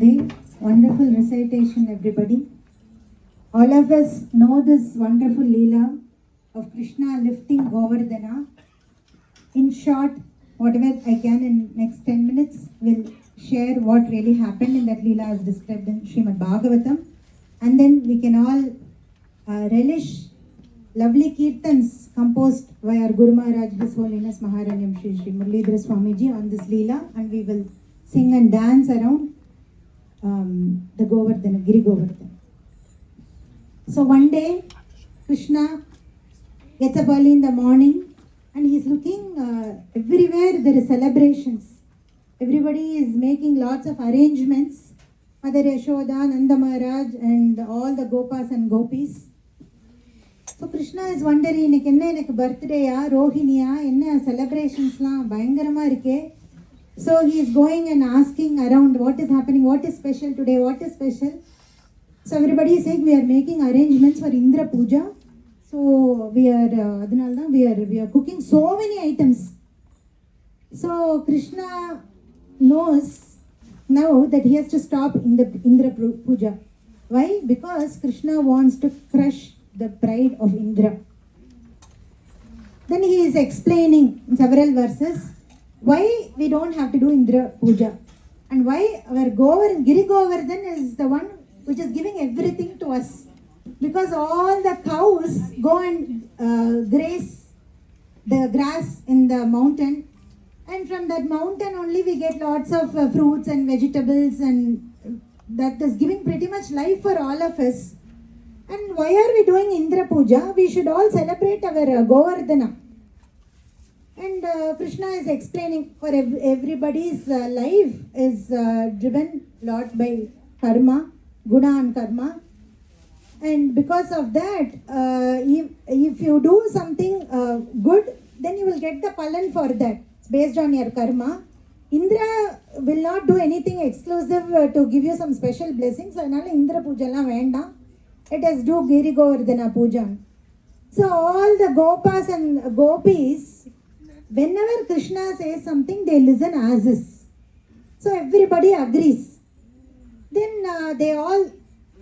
Wonderful recitation, everybody. All of us know this wonderful Leela of Krishna lifting Govardhana. In short, whatever I can in next 10 minutes, will share what really happened in that Leela as described in Srimad Bhagavatam. And then we can all relish lovely kirtans composed by our Guru Maharaj, His Holiness Maharanyam Shri Shri Muralidhara Swamiji on this Leela, and we will sing and dance around the Govardhana, Giri Govardhana. So one day, Krishna gets up early in the morning and he's looking everywhere there is celebrations. Everybody is making lots of arrangements. Mother Yashoda, Nanda Maharaj and all the Gopas and Gopis. So Krishna is wondering, enna birthday ya, Rohiniya, enna celebrations la, bayangarama irukke. So he is going and asking around what is happening, what is special today, what is special. So everybody is saying we are making arrangements for Indra Puja. So we are cooking so many items. So Krishna knows now that he has to stop in the Indra Puja. Why? Because Krishna wants to crush the pride of Indra. Then he is explaining in several verses why we don't have to do Indra Puja and why our Giri Govardhan is the one which is giving everything to us. Because all the cows go and graze the grass in the mountain, and from that mountain only we get lots of fruits and vegetables, and that is giving pretty much life for all of us. And why are we doing Indra Puja? We should all celebrate our Govardhana. And Krishna is explaining for everybody's life is driven a lot by karma, guna and karma. And because of that, if you do something good, then you will get the palan for that. It's based on your karma. Indra will not do anything exclusive to give you some special blessings. So, Indra Puja la venda. Let us do Giri Govardhana Puja. So all the Gopas and Gopis, whenever Krishna says something, they listen as is. So everybody agrees. Then they all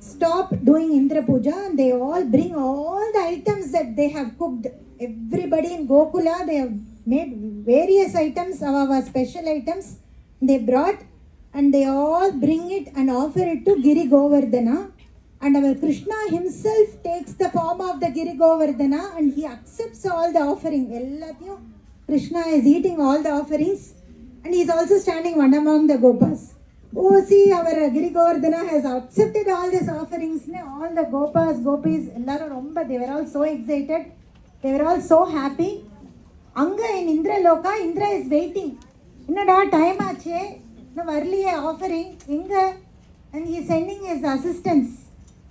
stop doing Indra Puja and they all bring all the items that they have cooked. Everybody in Gokula, they have made various items, our special items. They brought and they all bring it and offer it to Giri Govardhana. And our Krishna himself takes the form of the Giri Govardhana and he accepts all the offering. Krishna is eating all the offerings and he is also standing one among the Gopas. Oh, see, our Giri Govardhana has accepted all these offerings. All the Gopas, Gopis, they were all so excited. They were all so happy. Anga in Indra Loka, Indra is waiting. Innada time aache, no early offering, Inga, and he is sending his assistants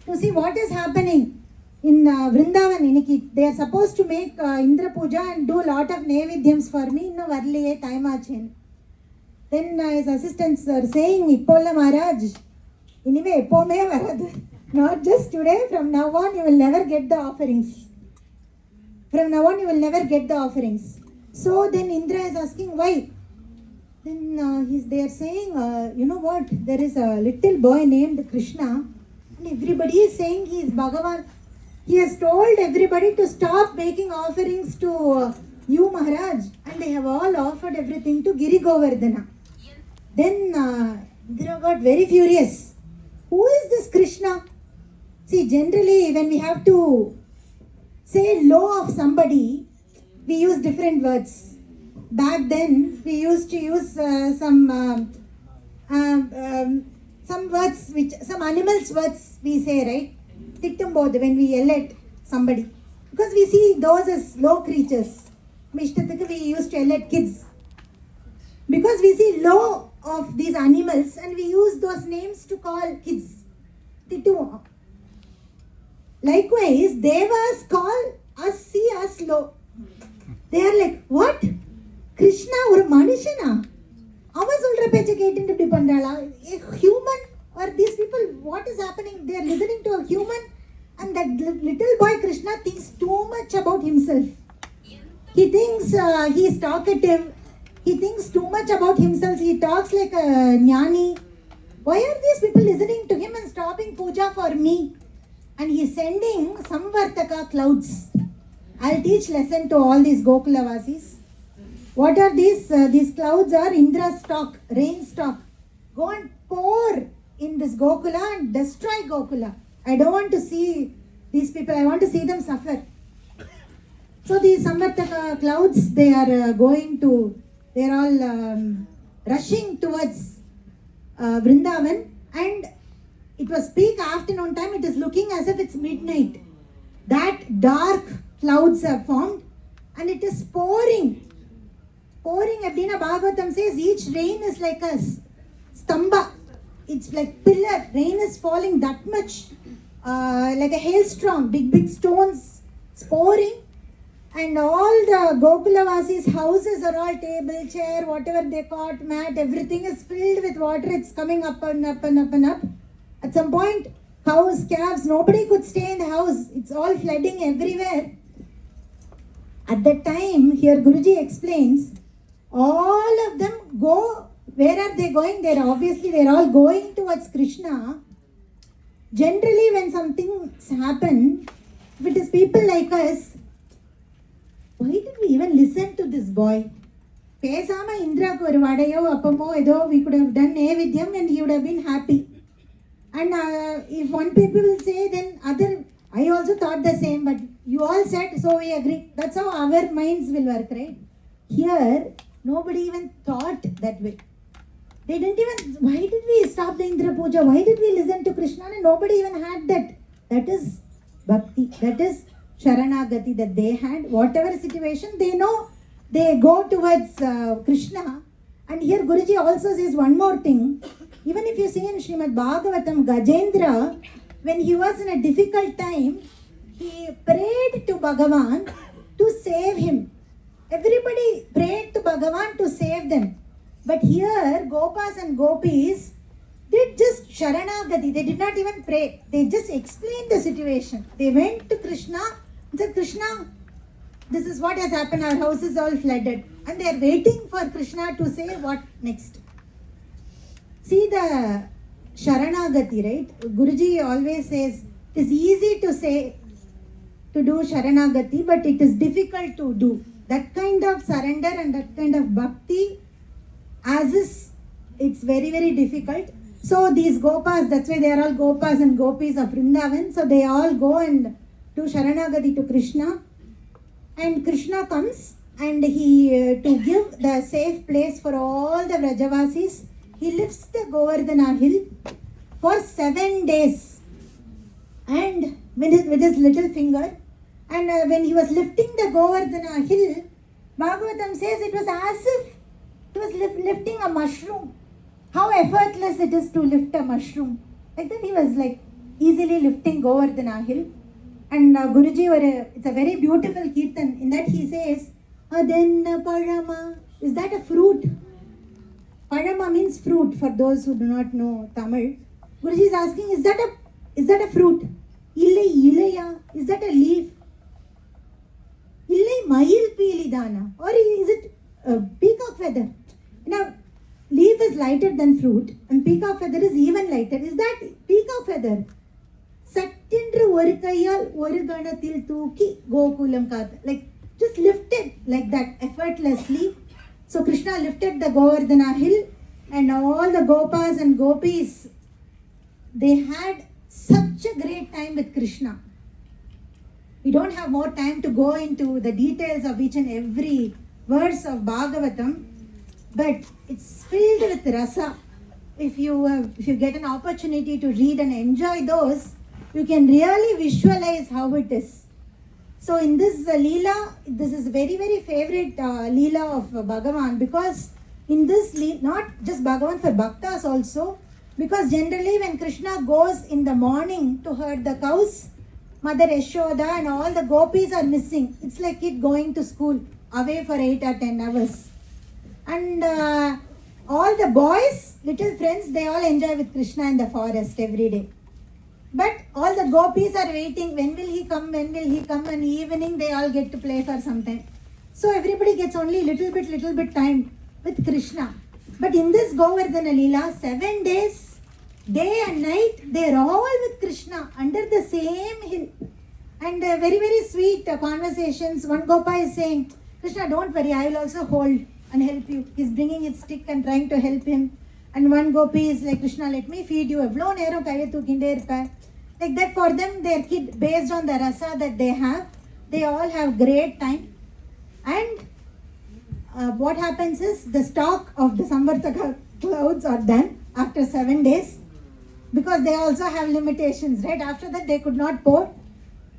to see what is happening in Vrindavan. They are supposed to make Indra Puja and do a lot of Nevidhyams for me. No early time aache. Then his assistants are saying, Ippolla Maharaj, anyway, Ippome varadu. Not just today, from now on you will never get the offerings. From now on you will never get the offerings. So then Indra is asking why. Then they are saying, you know what, there is a little boy named Krishna and everybody is saying he is Bhagavan. He has told everybody to stop making offerings to you Maharaj, and they have all offered everything to Giri Govardhana. Then Indra got very furious. Who is this Krishna? See, generally when we have to say low of somebody, we use different words. Back then, we used to use some words, some animals' words we say, right? Tittumbodhu, when we yell at somebody. Because we see those as low creatures. We used to yell at kids. Because we see low of these animals and we use those names to call kids. Tittu. Likewise, Devas call us, see us low. They are like, what? Krishna or Manishana? A human or these people, what is happening? They are listening to a human and that little boy Krishna thinks too much about himself. He thinks he is talkative. He thinks too much about himself. He talks like a jnani. Why are these people listening to him and stopping puja for me? And he's sending Samvartaka clouds. I'll teach lesson to all these Gokulavasis. What are these? These clouds are Indra's stock, rain stock. Go and pour in this Gokula and destroy Gokula. I don't want to see these people. I want to see them suffer. So these Samvartaka clouds, they are they're all rushing towards Vrindavan, and it was peak afternoon time. It is looking as if it's midnight. That dark clouds have formed and it is pouring. Pouring, Abdina Bhagavatam says each rain is like a stamba. It's like pillar. Rain is falling that much, like a hailstorm. Big stones. It's pouring. And all the Gokulavasi's houses are all table, chair, whatever they caught, mat, everything is filled with water. It's coming up and up and up and up. At some point, cows, calves, nobody could stay in the house. It's all flooding everywhere. At that time, here Guruji explains, all of them go, where are they going? They're all going towards Krishna. Generally, when something happens, if it is people like us, why did we even listen to this boy? Pesama Indra ku oru vadayo appamo edo we could have done Nevidyam and he would have been happy. And if one people will say, then I also thought the same, but you all said, so we agree. That's how our minds will work, right? Here, nobody even thought that way. They didn't even, why did we stop the Indra Puja? Why did we listen to Krishna? And nobody even had that. That is bhakti. That is Sharanagati that they had. Whatever situation, they know they go towards Krishna. And here Guruji also says one more thing. Even if you see in Srimad Bhagavatam, Gajendra, when he was in a difficult time, he prayed to Bhagavan to save him. Everybody prayed to Bhagavan to save them. But here, Gopas and Gopis did just Sharanagati. They did not even pray. They just explained the situation. They went to Krishna and said, Krishna, this is what has happened. Our house is all flooded. And they are waiting for Krishna to say what next. See the Sharanagati, right? Guruji always says, it is easy to say, to do Sharanagati, but it is difficult to do. That kind of surrender and that kind of bhakti, as is, it's very, very difficult. So these Gopas, that's why they are all Gopas and Gopis of Vrindavan. So they all go and do Sharanagati to Krishna. And Krishna comes and he, to give the safe place for all the Vrajavasis, he lifts the Govardhana hill for 7 days. And with his little finger. And when he was lifting the Govardhana hill, Bhagavatam says it was as if he was lifting a mushroom. How effortless it is to lift a mushroom. Like that he was like easily lifting Govardhana hill. And Guruji, it's a very beautiful kirtan. In that he says, Adenna Parama. Is that a fruit? Parama means fruit for those who do not know Tamil. Guruji is asking, is that a fruit? Ilaya. Is that a leaf? Illai Mayil Pilidana. Or is it a peacock feather? Now, leaf is lighter than fruit and peacock feather is even lighter. Is that peacock feather? Sattindru oru kaiyal oru ganathil thooki Gokulam kaatha. Like, just lifted like that effortlessly. So Krishna lifted the Govardhana hill and all the Gopas and Gopis, they had such a great time with Krishna. We don't have more time to go into the details of each and every verse of Bhagavatam, but it's filled with rasa. If you get an opportunity to read and enjoy those, you can really visualize how it is. So in this Leela, this is very, very favorite Leela of Bhagavan, because in this Leela, not just Bhagavan, for Bhaktas also, because generally when Krishna goes in the morning to herd the cows, Mother Yashoda and all the gopis are missing. It's like kid going to school, away for 8 or 10 hours. And all the boys, little friends, they all enjoy with Krishna in the forest every day. But all the gopis are waiting, when will he come, and evening they all get to play for some time. So everybody gets only little bit time with Krishna. But in this Govardhana Leela, 7 days, day and night they are all with Krishna under the same hill. And very, very sweet conversations. One Gopa is saying, Krishna, don't worry, I will also hold and help you. He's bringing his stick and trying to help him. And one Gopi is like, Krishna, let me feed you. Evlo neram kaiye thukinde irpa. Like that for them, their kid, based on the rasa that they have, they all have great time. And what happens is the stock of the Samvartaka clouds are done after 7 days, because they also have limitations, right? After that, they could not pour.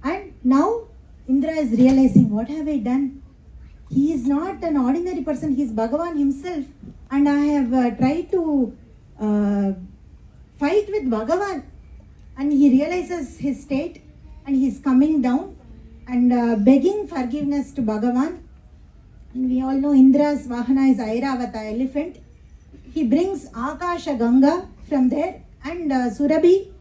And now Indra is realizing, what have I done? He is not an ordinary person, he is Bhagavan himself. And I have tried to fight with Bhagavan. And he realizes his state and he is coming down and begging forgiveness to Bhagavan. And we all know Indra's Vahana is Airavata, elephant. He brings Akasha Ganga from there, and Surabhi,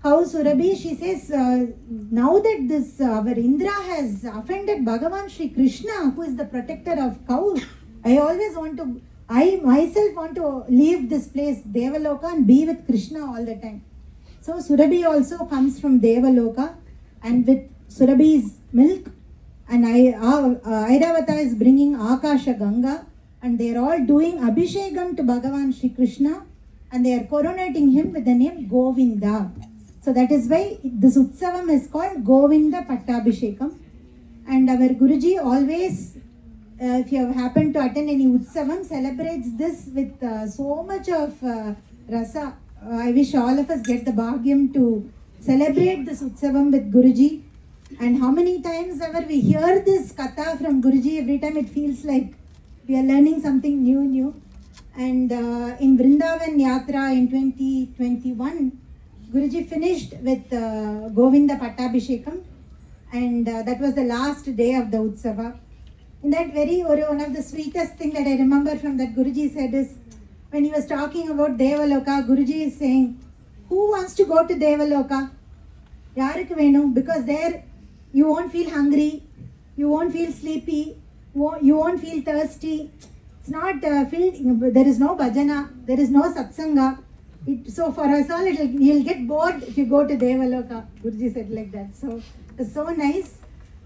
cow Surabhi, she says, now that this our Indra has offended Bhagavan Shri Krishna, who is the protector of cows, I myself want to leave this place, Devaloka, and be with Krishna all the time. So Surabhi also comes from Devaloka, and with Surabhi's milk, and Airavata is bringing Akasha Ganga, and they are all doing Abhishekam to Bhagavan Shri Krishna, and they are coronating him with the name Govinda. So that is why this Utsavam is called Govinda Pattabhishekam. And our Guruji always, if you have happened to attend any Utsavam, celebrates this with so much of rasa. I wish all of us get the bhagyam to celebrate this Utsavam with Guruji. And how many times ever we hear this katha from Guruji, every time it feels like we are learning something new. And in Vrindavan Yatra in 2021, Guruji finished with Govinda Pattabhishekam, and that was the last day of the Utsava. In that one of the sweetest thing that I remember from that Guruji said is, when he was talking about Devaloka, Guruji is saying, who wants to go to Devaloka? Yarikku venum, because there you won't feel hungry, you won't feel sleepy, you won't feel thirsty. It's not filled, there is no bhajana, there is no satsanga. So for us all, you'll get bored if you go to Devaloka. Guruji said like that. So it's so nice.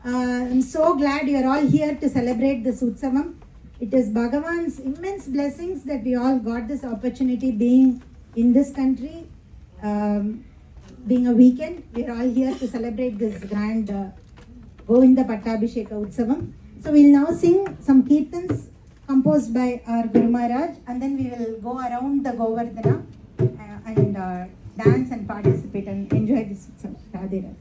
I'm so glad you're all here to celebrate this Utsavam. It is Bhagavan's immense blessings that we all got this opportunity being in this country, being a weekend. We're all here to celebrate this grand Govinda Pattabhisheka Utsavam. So we'll now sing some kirtans composed by our Guru Maharaj, and then we will go around the Govardhana and dance and participate and enjoy this Utsavam. Radhe Radhe.